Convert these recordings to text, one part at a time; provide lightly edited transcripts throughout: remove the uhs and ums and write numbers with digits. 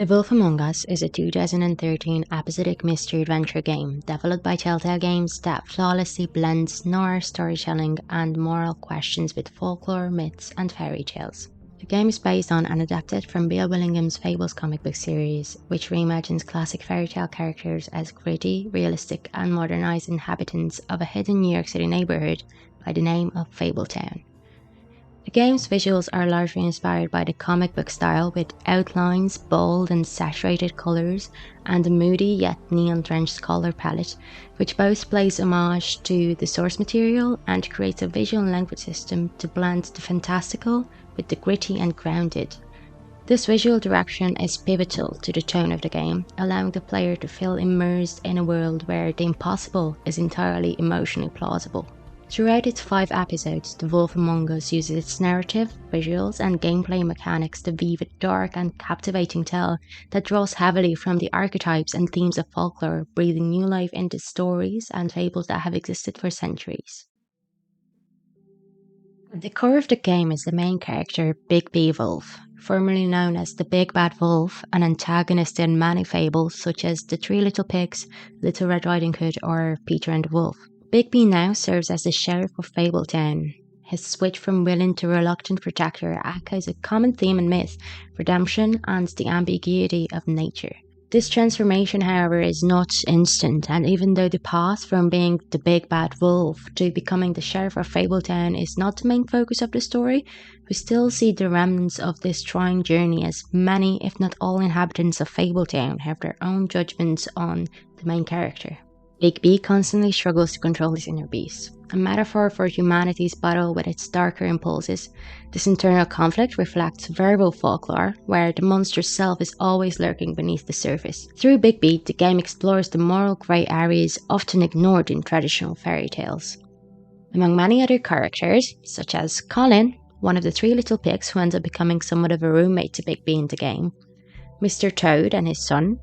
The Wolf Among Us is a 2013 episodic mystery adventure game developed by Telltale Games that flawlessly blends noir storytelling and moral questions with folklore, myths, and fairy tales. The game is based on and adapted from Bill Willingham's Fables comic book series, which reimagines classic fairy tale characters as gritty, realistic, and modernized inhabitants of a hidden New York City neighborhood by the name of Fabletown. The game's visuals are largely inspired by the comic book style, with outlines, bold and saturated colours, and a moody yet neon-drenched colour palette, which both plays homage to the source material and creates a visual language system to blend the fantastical with the gritty and grounded. This visual direction is pivotal to the tone of the game, allowing the player to feel immersed in a world where the impossible is entirely emotionally plausible. Throughout its 5 episodes, The Wolf Among Us uses its narrative, visuals, and gameplay mechanics to weave a dark and captivating tale that draws heavily from the archetypes and themes of folklore, breathing new life into stories and fables that have existed for centuries. At the core of the game is the main character, BIGBY Wolf, formerly known as the Big Bad Wolf, an antagonist in many fables such as The Three Little Pigs, Little Red Riding Hood, or Peter and the Wolf. BIGBY now serves as the sheriff of Fabletown. His switch from willing to reluctant protector echoes a common theme in myth, redemption, and the ambiguity of nature. This transformation, however, is not instant, and even though the path from being the Big Bad Wolf to becoming the sheriff of Fabletown is not the main focus of the story, we still see the remnants of this trying journey, as many, if not all, inhabitants of Fabletown have their own judgments on the main character. BIGBY constantly struggles to control his inner beast, a metaphor for humanity's battle with its darker impulses. This internal conflict reflects verbal folklore, where the monster's self is always lurking beneath the surface. Through BIGBY, the game explores the moral grey areas often ignored in traditional fairy tales. Among many other characters, such as Colin, one of the 3 little pigs who ends up becoming somewhat of a roommate to BIGBY in the game, Mr. Toad and his son,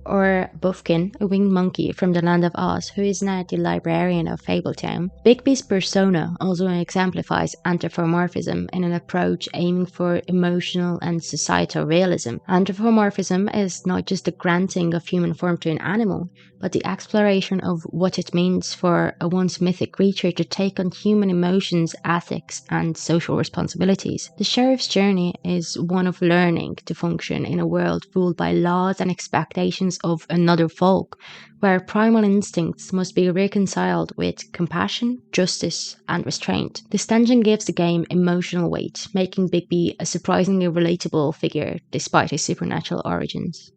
or Buffkin, a winged monkey from the Land of Oz who is now the librarian of Fabletown. BIGBY's persona also exemplifies anthropomorphism in an approach aiming for emotional and societal realism. Anthropomorphism is not just the granting of human form to an animal, but the exploration of what it means for a once mythic creature to take on human emotions, ethics, and social responsibilities. The sheriff's journey is one of learning to function in a world ruled by laws and expectations of another folk, where primal instincts must be reconciled with compassion, justice, and restraint. This tension gives the game emotional weight, making BIGBY a surprisingly relatable figure despite his supernatural origins.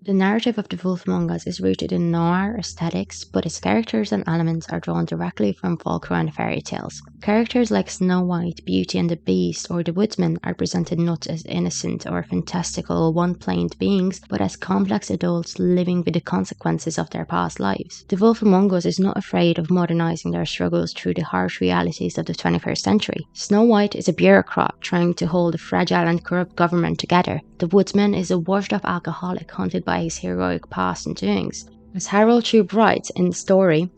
The narrative of The Wolf Among Us is rooted in noir aesthetics, but its characters and elements are drawn directly from folklore and fairy tales. Characters like Snow White, Beauty and the Beast, or the Woodsman are presented not as innocent or fantastical one-planed beings, but as complex adults living with the consequences of their past lives. The Wolf Among Us is not afraid of modernizing their struggles through the harsh realities of the 21st century. Snow White is a bureaucrat trying to hold a fragile and corrupt government together. The Woodsman is a washed-up alcoholic haunted by his heroic past and doings. As Harold Shube writes in the story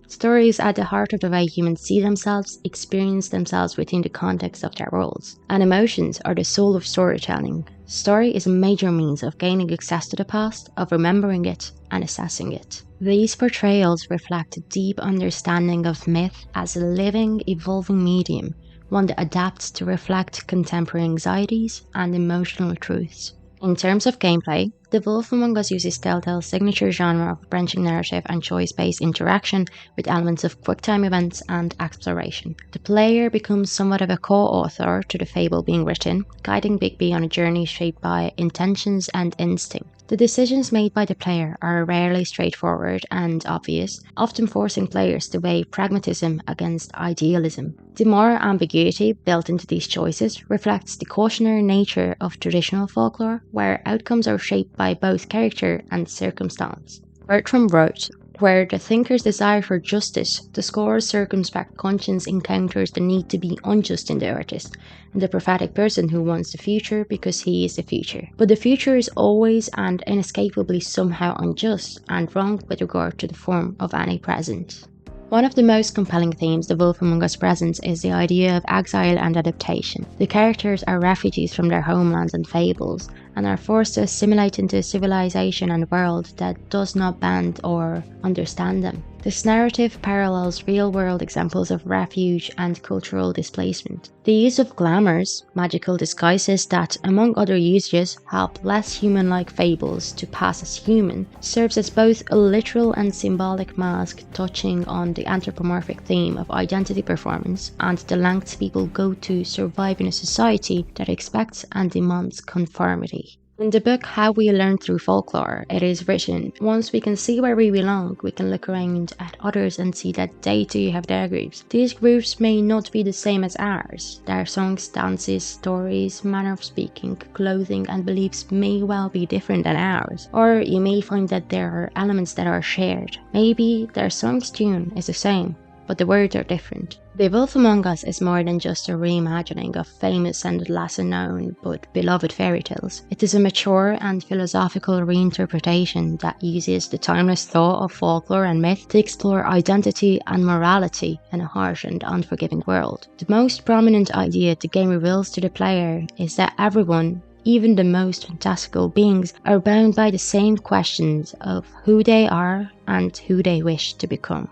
is at the heart of the way humans see themselves, experience themselves within the context of their worlds, and emotions are the soul of storytelling. Story is a major means of gaining access to the past, of remembering it, and assessing it. These portrayals reflect a deep understanding of myth as a living, evolving medium, one that adapts to reflect contemporary anxieties and emotional truths. In terms of gameplay, The Wolf Among Us uses Telltale's signature genre of branching narrative and choice-based interaction with elements of quick-time events and exploration. The player becomes somewhat of a co-author to the fable being written, guiding BIGBY on a journey shaped by intentions and instinct. The decisions made by the player are rarely straightforward and obvious, often forcing players to weigh pragmatism against idealism. The moral ambiguity built into these choices reflects the cautionary nature of traditional folklore, where outcomes are shaped by both character and circumstance. Bertram wrote, "Where the thinker's desire for justice, the scorer's circumspect conscience encounters the need to be unjust in the artist, and the prophetic person who wants the future because he is the future. But the future is always and inescapably somehow unjust and wrong with regard to the form of any present." One of the most compelling themes The Wolf Among Us presents is the idea of exile and adaptation. The characters are refugees from their homelands and fables, and are forced to assimilate into a civilization and world that does not band or understand them. This narrative parallels real-world examples of refuge and cultural displacement. The use of glamours, magical disguises that, among other usages, help less human-like fables to pass as human, serves as both a literal and symbolic mask touching on the anthropomorphic theme of identity performance and the lengths people go to survive in a society that expects and demands conformity. In the book How We Learn Through Folklore, it is written, once we can see where we belong, we can look around at others and see that they too have their groups. These groups may not be the same as ours. Their songs, dances, stories, manner of speaking, clothing and beliefs may well be different than ours. Or you may find that there are elements that are shared. Maybe their song's tune is the same, but the words are different. The Wolf Among Us is more than just a reimagining of famous and lesser-known but beloved fairy tales. It is a mature and philosophical reinterpretation that uses the timeless thought of folklore and myth to explore identity and morality in a harsh and unforgiving world. The most prominent idea the game reveals to the player is that everyone, even the most fantastical beings, are bound by the same questions of who they are and who they wish to become.